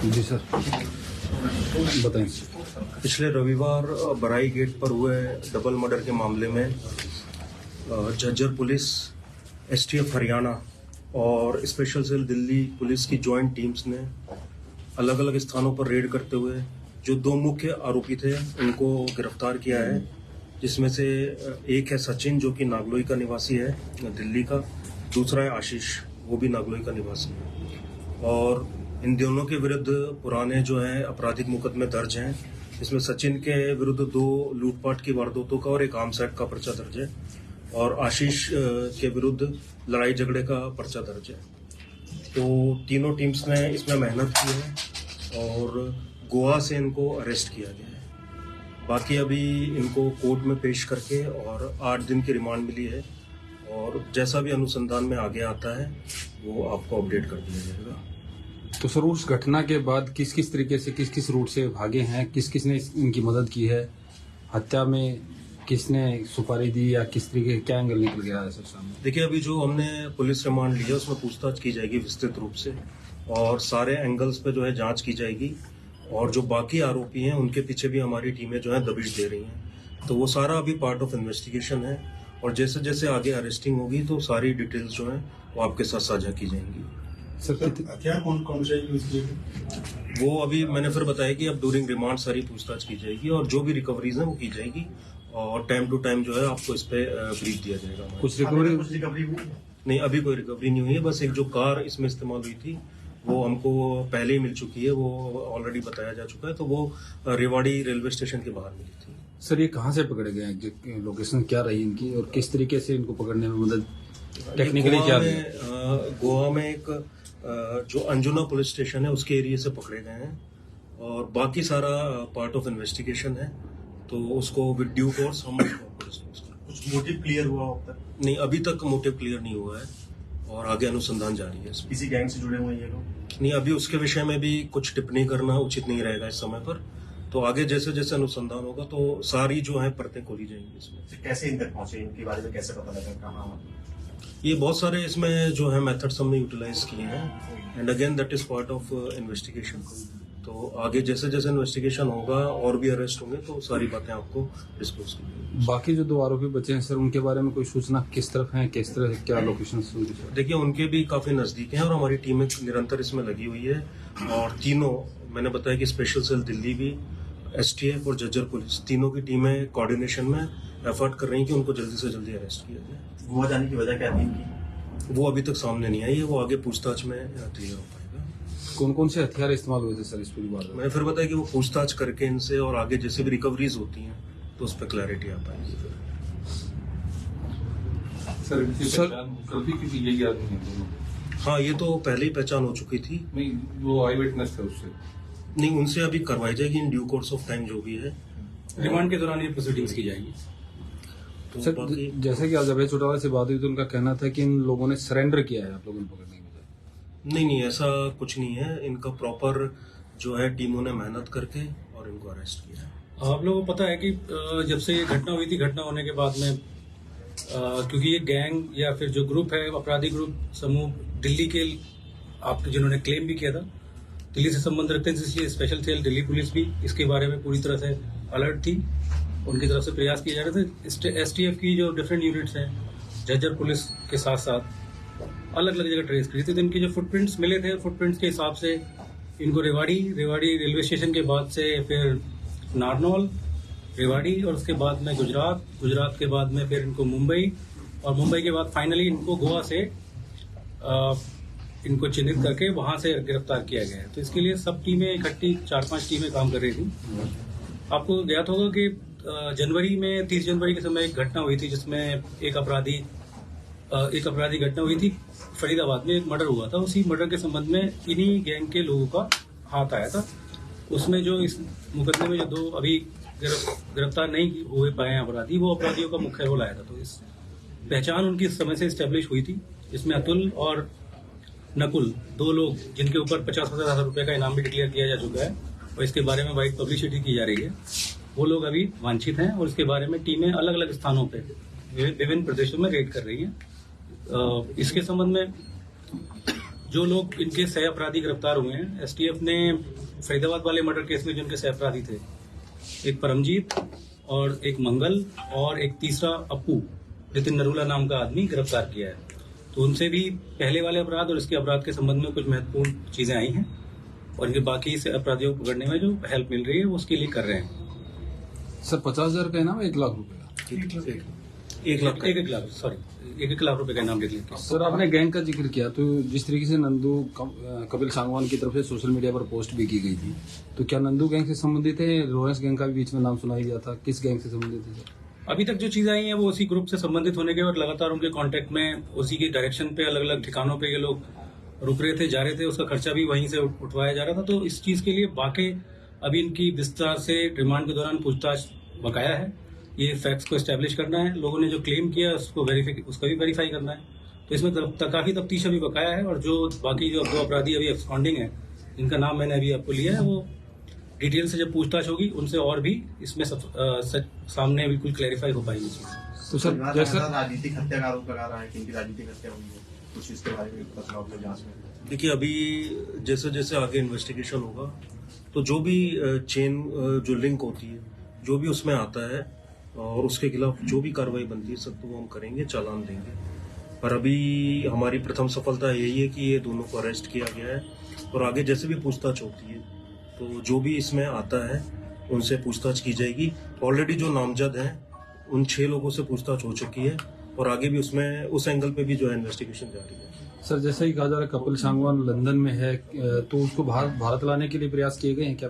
जी sir, बताएं। पिछले रविवार बराई गेट पर हुए डबल मर्डर के मामले में झज्जर पुलिस, एसटीएफ हरियाणा और स्पेशल सेल दिल्ली पुलिस की जॉइंट टीम्स ने अलग अलग स्थानों पर रेड करते हुए जो दो मुख्य आरोपी थे उनको गिरफ्तार किया है, जिसमें से एक है सचिन जो कि नागलोई का निवासी है दिल्ली का, दूसरा है आशीष वो भी नागलोई का निवासी है। और इन दोनों के विरुद्ध पुराने जो है आपराधिक मुकदमे दर्ज हैं। इसमें सचिन के विरुद्ध 2 लूटपाट की वारदातों का और एक आर्म्स एक्ट का पर्चा दर्ज है और आशीष के विरुद्ध लड़ाई झगड़े का पर्चा दर्ज है। तो तीनों टीम्स ने इसमें मेहनत की है और गोवा से इनको अरेस्ट किया गया है। बाकी अभी इनको कोर्ट में पेश करके और 8 दिन की रिमांड मिली है और जैसा भी अनुसंधान में आगे आता है वो आपको अपडेट कर दिया जाएगा। तो सर, उस घटना के बाद किस किस तरीके से किस रूट से भागे हैं, किस किस ने इनकी मदद की है, हत्या में किसने सुपारी दी या किस तरीके क्या एंगल निकल गया है सर सामने? देखिए, अभी जो हमने पुलिस रिमांड लिया उसमें पूछताछ की जाएगी विस्तृत रूप से और सारे एंगल्स पे जो है जांच की जाएगी और जो बाकी आरोपी हैं उनके पीछे भी हमारी टीमें जो है दबिश दे रही हैं। तो वो सारा अभी पार्ट ऑफ इन्वेस्टिगेशन है और जैसे जैसे आगे अरेस्टिंग होगी तो सारी डिटेल्स जो है वो आपके साथ साझा की जाएंगी। सर, हथियार कौन से यूज किए वो अभी मैंने फिर बताया कि अब ड्यूरिंग रिमांड सारी पूछताछ की जाएगी और जो भी रिकवरीज हैं वो की जाएगी और टाइम टू टाइम जो है आपको इस पे ब्रीफ दिया जाएगा। कुछ रिकवरी हुई नहीं, अभी कोई रिकवरी नहीं हुई है। बस एक जो कार इसमें इस्तेमाल हुई थी वो हमको पहले ही मिल चुकी है, वो ऑलरेडी बताया जा चुका है। तो वो रेवाड़ी रेलवे स्टेशन के बाहर मिली थी। सर, ये कहाँ से पकड़े गए हैं, लोकेशन क्या रही इनकी और किस तरीके से इनको पकड़ने में मदद टेक्निकली क्या रही? गोवा में एक जो अंजुना पुलिस स्टेशन है उसके एरिया से पकड़े गए हैं और बाकी सारा पार्ट ऑफ इन्वेस्टिगेशन है। तो उसको विद ड्यू कोर्स हम कुछ मोटिव क्लियर हुआ अब तक? नहीं, अभी तक मोटिव क्लियर नहीं हुआ है और आगे अनुसंधान जारी है। किसी गैंग से जुड़े हुए हैं ये लोग? नहीं, अभी उसके विषय में भी कुछ टिप्पणी करना उचित नहीं रहेगा इस समय पर। तो आगे जैसे जैसे अनुसंधान होगा तो सारी जो है परतें खोली जाएंगी इसमें। कैसे इन तक पहुंचे, इनके बारे में कैसे पता लगा, कहाँ? ये बहुत सारे इसमें जो है मेथड्स हमने यूटिलाइज किए हैं and again that is part of investigation. तो आगे जैसे जैसे इन्वेस्टिगेशन होगा और भी अरेस्ट होंगे तो सारी बातें आपको डिस्क्लोज की जाएंगी। बाकी जो 2 आरोपी बचे हैं सर, उनके बारे में कोई सूचना किस तरफ है, किस तरह क्या लोकेशन? देखिए, उनके भी काफी नजदीक हैं और हमारी टीमें निरंतर इसमें लगी हुई है और तीनों, मैंने बताया कि स्पेशल सेल दिल्ली भी, एसटीएफ और झज्जर पुलिस, तीनों की टीमें कोऑर्डिनेशन में एफर्ट कर रही हैं कि उनको जल्दी से जल्दी अरेस्ट किया जाए। गोवा जाने की वजह क्या थी इनकी? वो अभी तक सामने नहीं आई है, वो आगे पूछताछ में क्लियर हो पाएगा। कौन कौन से हथियार इस्तेमाल हुए थे सर इस पूरी बात में? मैंने फिर बताया कि वो पूछताछ करके इनसे और आगे जैसे भी रिकवरीज होती हैं तो उस पर क्लैरिटी आ पाएगी। हाँ, ये तो पहले ही पहचान हो चुकी थी। नहीं, वो आई विटनेस थे उससे? नहीं, उनसे अभी करवाई जाएगी in due course of time जो भी है। रिमांड के दौरान ये प्रोसीडिंग्स की जाएगी। तो सर, जैसे कि आज अभय चौटाला से बात हुई तो उनका कहना था कि इन लोगों ने सरेंडर किया है आप लोगों ने पकड़ने की बजाय। नहीं, ऐसा कुछ नहीं है। इनका प्रॉपर जो है टीमों ने मेहनत करके और इनको अरेस्ट किया है। आप लोगों को पता है कि जब से ये घटना हुई थी, घटना होने के बाद में क्योंकि ये गैंग या फिर जो ग्रुप है, आपराधिक ग्रुप समूह दिल्ली के आपके जिन्होंने क्लेम भी किया था, दिल्ली से संबंध रखते हैं, जिसलिए स्पेशल सेल दिल्ली पुलिस भी इसके बारे में पूरी तरह से अलर्ट थी। उनकी तरफ से प्रयास किए जा रहे थे। एसटीएफ की जो डिफरेंट यूनिट्स हैं, झज्जर पुलिस के साथ साथ अलग अलग जगह ट्रेस करी थी। तो इनके जो फुटप्रिंट्स मिले थे, फुटप्रिंट्स के हिसाब से इनको रेवाड़ी रेलवे स्टेशन के बाद से फिर नारनौल, रेवाड़ी और उसके बाद में गुजरात के बाद में फिर इनको मुंबई और मुंबई के बाद फाइनली इनको गोवा से इनको चिन्हित करके वहां से गिरफ्तार किया गया है। तो इसके लिए सब टीमें इकट्ठी 4-5 टीमें काम कर रही थी। आपको ज्ञात होगा कि जनवरी में 30 जनवरी के समय एक घटना हुई थी जिसमें एक अपराधी घटना हुई थी फरीदाबाद में, एक मर्डर हुआ था। उसी मर्डर के संबंध में इन्हीं गैंग के लोगों का हाथ आया था। उसमें जो इस मुकदमे में जो 2 अभी गिरफ्तार नहीं हुए पाए हैं अपराधी, वो अपराधियों का मुख्य रोल आया था। तो इस पहचान उनकी इस समय से स्टैब्लिश हुई थी, जिसमें अतुल और नकुल 2 लोग जिनके ऊपर 50,000 रुपए का इनाम भी डिक्लेयर किया जा चुका है और इसके बारे में वाइड पब्लिसिटी की जा रही है, वो लोग अभी वांछित हैं और इसके बारे में टीमें अलग अलग स्थानों पे विभिन्न प्रदेशों में रेड कर रही हैं। इसके संबंध में जो लोग इनके सह अपराधी गिरफ्तार हुए हैं, एसटीएफ ने फरीदाबाद वाले मर्डर केस में जो इनके सह अपराधी थे, एक परमजीत और एक मंगल और एक तीसरा अपू नितिन नरूला नाम का आदमी गिरफ्तार किया है। तो उनसे भी पहले वाले अपराध और इसके अपराध के संबंध में कुछ महत्वपूर्ण चीजें आई हैं और इनके बाकी से अपराधियों को पकड़ने में जो हेल्प मिल रही है वो उसके लिए कर रहे हैं। सर 50,000 का इनाम 1 लाख रुपए का? 1 लाख 1 लाख रुपए का इनाम लिख लेते हैं। सर आपने गैंग का जिक्र किया, तो जिस तरीके से नंदू कपिल सांगवान की तरफ से सोशल मीडिया पर पोस्ट भी की गई थी, तो क्या नंदू गैंग से संबंधित है? रोहेंस गैंग का भी बीच में नाम सुनाई दिया था, किस गैंग से संबंधित है सर? अभी तक जो चीजें आई हैं वो उसी ग्रुप से संबंधित होने के और लगातार उनके कांटेक्ट में उसी के डायरेक्शन पे अलग अलग ठिकानों पे ये लोग रुक रहे थे, जा रहे थे, उसका खर्चा भी वहीं से उठवाया जा रहा था। तो इस चीज के लिए बाकी अभी इनकी विस्तार से रिमांड के दौरान पूछताछ बकाया है। ये फैक्ट्स को एस्टेब्लिश करना है, लोगों ने जो क्लेम किया उसको उसका भी वेरीफाई करना है। तो इसमें काफी तफ्तीश अभी बकाया है और जो बाकी जो 2 अपराधी अभी एब्सकॉन्डिंग है, जिनका नाम मैंने अभी आपको लिया है, वो डिटेल से जब पूछताछ होगी उनसे और भी इसमें सामने बिल्कुल क्लैरिफाई हो पाएगी। तो सर जैसे राजनीतिक हत्या का आरोप लगा रहा है कि इनकी राजनीतिक हत्या हुई है, कुछ इसके बारे में पता चला हो जांच में? देखिए, अभी जैसे जैसे आगे इन्वेस्टिगेशन होगा तो जो भी चेन जो लिंक होती है, जो भी उसमें आता है और उसके खिलाफ जो भी कार्रवाई बनती है सब तो वो हम करेंगे, चालान देंगे। पर अभी हमारी प्रथम सफलता यही है कि ये दोनों को अरेस्ट किया गया है और आगे जैसे भी पूछताछ होती है तो जो भी इसमें आता है उनसे पूछताछ की जाएगी। ऑलरेडी जो नामजद हैं उन 6 लोगों से पूछताछ हो चुकी है और आगे भी उसमें उस एंगल पे भी जो है इन्वेस्टिगेशन जारी है। सर जैसा ही कहा जा रहा है कपिल सांगवान लंदन में है, तो उसको भारत लाने के लिए प्रयास किए गए हैं क्या?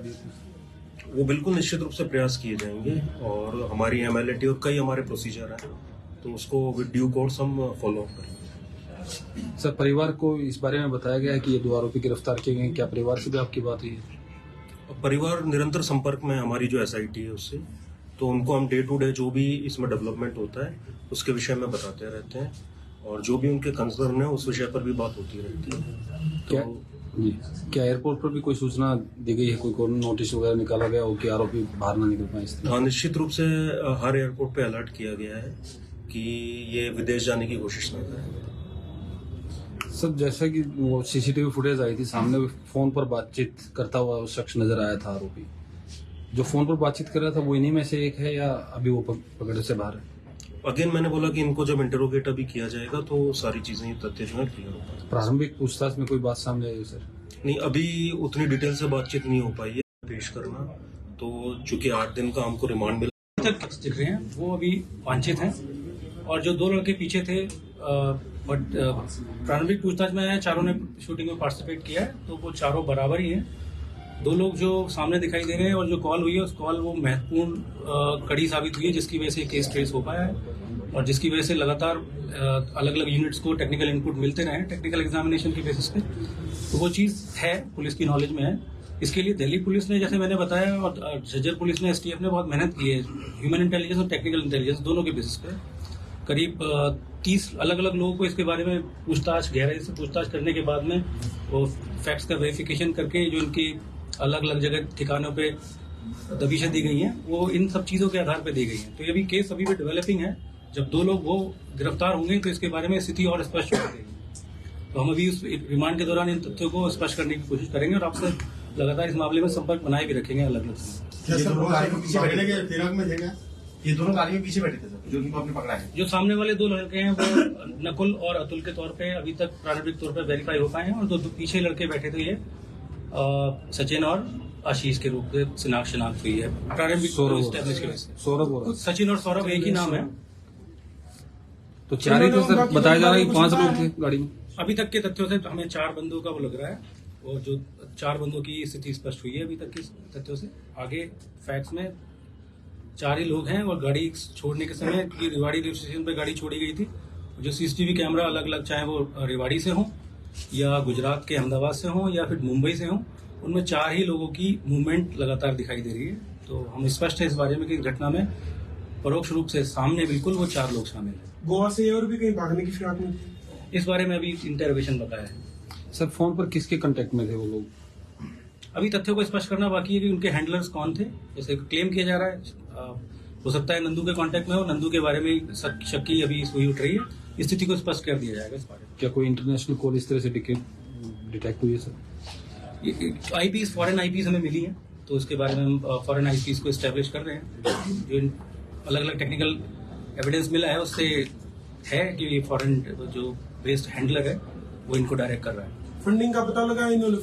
वो बिल्कुल निश्चित रूप से प्रयास किए जाएंगे और हमारी एमएलएटी और कई हमारे प्रोसीजर हैं, तो उसको विद ड्यू कोर्स हम फॉलो अप करेंगे। सर परिवार को इस बारे में बताया गया है कि ये 2 आरोपी गिरफ्तार किए गए, क्या परिवार से भी आपकी बात हुई है? परिवार निरंतर संपर्क में हमारी जो एसआईटी है उससे, तो उनको हम डे टू डे जो भी इसमें डेवलपमेंट होता है उसके विषय में बताते रहते हैं और जो भी उनके कंसर्न है उस विषय पर भी बात होती रहती है। क्या एयरपोर्ट पर भी कोई सूचना दी गई है, कोई नोटिस वगैरह निकाला गया हो कि आरोपी बाहर ना निकल पाए? हाँ, निश्चित रूप से हर एयरपोर्ट पे अलर्ट किया गया है कि ये विदेश जाने की कोशिश न करें। सर जैसा कि वो सीसीटीवी फुटेज आई थी, सामने फोन पर बातचीत करता हुआ वो शख्स नजर आया था आरोपी। जो फोन पर बातचीत कर रहा था वो इन्हीं में से एक है या अभी वो पकड़ से बाहर है? अगेन मैंने बोला कि इनको जब इंटरोगेट अभी किया जाएगा तो सारी चीजें तथ्य जो है क्लियर हो पाएंगे। प्रारंभिक पूछताछ में कोई बात सामने आई सर? नहीं, अभी उतनी डिटेल से बातचीत नहीं हो पाई है पेश करना, तो चूंकि 8 दिन का हमको रिमांड मिला तक दिख रहे हैं वो अभी वांछित हैं और जो 2 लड़के पीछे थे बट प्रारंभिक पूछताछ में चारों ने शूटिंग में पार्टिसिपेट किया है, तो वो चारों बराबर ही हैं। 2 लोग जो सामने दिखाई दे रहे हैं और जो कॉल हुई है उस कॉल वो महत्वपूर्ण कड़ी साबित हुई है, जिसकी वजह से केस ट्रेस हो पाया है और जिसकी वजह से लगातार अलग अलग यूनिट्स को टेक्निकल इनपुट मिलते रहे टेक्निकल एग्जामिनेशन की बेसिस पे। तो वो चीज़ है, पुलिस की नॉलेज में है। इसके लिए दिल्ली पुलिस ने, जैसे मैंने बताया, और झज्जर पुलिस ने, एसटीएफ ने बहुत मेहनत की है ह्यूमन इंटेलिजेंस और टेक्निकल इंटेलिजेंस दोनों के बेसिस पे। करीब 30 अलग अलग लोगों को इसके बारे में गहराई से पूछताछ करने के बाद में वो फैक्ट्स का वेरिफिकेशन करके जो इनकी अलग अलग जगह ठिकानों पे दबिशें दी गई हैं वो इन सब चीज़ों के आधार पे दी गई हैं। तो ये भी केस अभी भी डेवलपिंग है। जब 2 लोग वो गिरफ्तार होंगे तो इसके बारे में स्थिति और स्पष्ट हो जाएगी। तो हम अभी उस रिमांड के दौरान इन तथ्यों को स्पष्ट करने की कोशिश करेंगे और आपसे लगातार इस मामले में संपर्क बनाए भी रखेंगे अलग अलग समय। ये दोनों गाड़ी में पीछे बैठे थे सर, जो इनको आपने पकड़ा है? जो सामने वाले 2 लड़के हैं वो नकुल और अतुल के तौर पे अभी तक प्रारंभिक तौर पे वेरीफाई हो पाए हैं और 2 पीछे लड़के बैठे थे, ये सचिन और आशीष के रूप में शिनाख्त हुई है प्रारंभिक एस्टेब्लिश की वजह से। सौरभ, सचिन और सौरभ एक ही नाम है। तो 4 ही थे सर, बताया जा रहा है कि 5 लोग थे गाड़ी में। अभी तक के तथ्यों से हमें 4 बंदों का वो लग रहा है और जो 4 बंदों की स्थिति स्पष्ट हुई है अभी तक के तथ्यों से। आगे फैक्ट्स में 4 ही लोग हैं और गाड़ी छोड़ने के समय रेवाड़ी रेलवे स्टेशन पर गाड़ी छोड़ी गई थी। जो सीसीटीवी कैमरा अलग अलग, चाहे वो रेवाड़ी से हो या गुजरात के अहमदाबाद से हो या फिर मुंबई से हो, उनमें 4 ही लोगों की मूवमेंट लगातार दिखाई दे रही है। तो हम स्पष्ट है इस बारे में कि इस घटना में परोक्ष रूप से सामने बिल्कुल वो 4 लोग शामिल हैं। गोवा से और भी कहीं भागने की फिराक में? इस बारे में अभी इंटरोगेशन बकाया है। सर फोन पर किसके कांटेक्ट में थे वो लोग? अभी तथ्यों को स्पष्ट करना बाकी है कि उनके हैंडलर्स कौन थे। जैसे क्लेम किया जा रहा है हो सकता है नंदू के कांटेक्ट में हो, नंदू के बारे में शक की अभी सुई उठ रही है, स्थिति को स्पष्ट कर दिया जाएगा इस बारे में। क्या कोई इंटरनेशनल कॉल इस तरह से डिटेक्ट हुई है सर? आईपीस, फॉरेन आईपीस हमें मिली है, तो उसके बारे में हम फॉरेन आईपीस को एस्टेब्लिश कर रहे हैं। जो अलग अलग टेक्निकल एविडेंस मिला है उससे है कि ये फॉरेन जो वेस्ट हैंडलर है वो इनको डायरेक्ट कर रहा है। फंडिंग का पता लगा इन्होंने?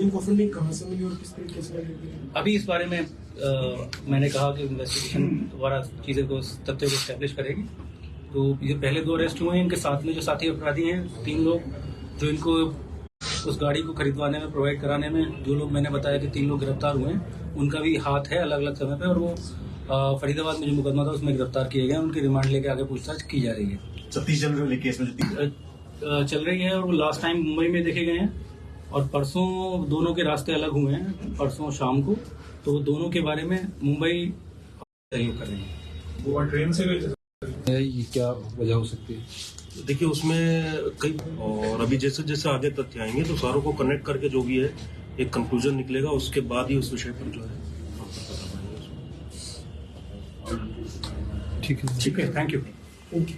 इनको फंडिंग कहाँ से मिली और किस तरीके से मिली? अभी इस बारे में मैंने कहा कि इन्वेस्टिगेशन दोबारा चीज़ें को, तथ्यों को एस्टेब्लिश करेगी। तो ये पहले 2 अरेस्ट हुए हैं, इनके साथ में जो साथी अपराधी हैं 3 लोग, जो इनको उस गाड़ी को खरीदवाने में, प्रोवाइड कराने में, जो लोग मैंने बताया कि 3 लोग गिरफ्तार हुए हैं, उनका भी हाथ है अलग अलग समय पे, और वो फरीदाबाद में जो मुकदमा था उसमें गिरफ्तार किए गए। उनकी रिमांड लेके आगे पूछताछ की जा रही है। 30 जनवरी वाले केस में जो चल रही है, और वो लास्ट टाइम मुंबई में देखे गए हैं, और परसों दोनों के रास्ते अलग हुए हैं, परसों शाम को। तो दोनों के बारे में मुंबई सहयोग कर रहे हैं। वो ट्रेन से गए थे? ये क्या वजह हो सकती है? देखिए उसमें कई, और अभी जैसे जैसे आगे तथ्य आएंगे तो सारों को कनेक्ट करके जो भी है एक कंक्लूजन निकलेगा, उसके बाद ही उस विषय पर जो है हम बता पाएंगे। ठीक है। ठीक है, थैंक यू। Thank you.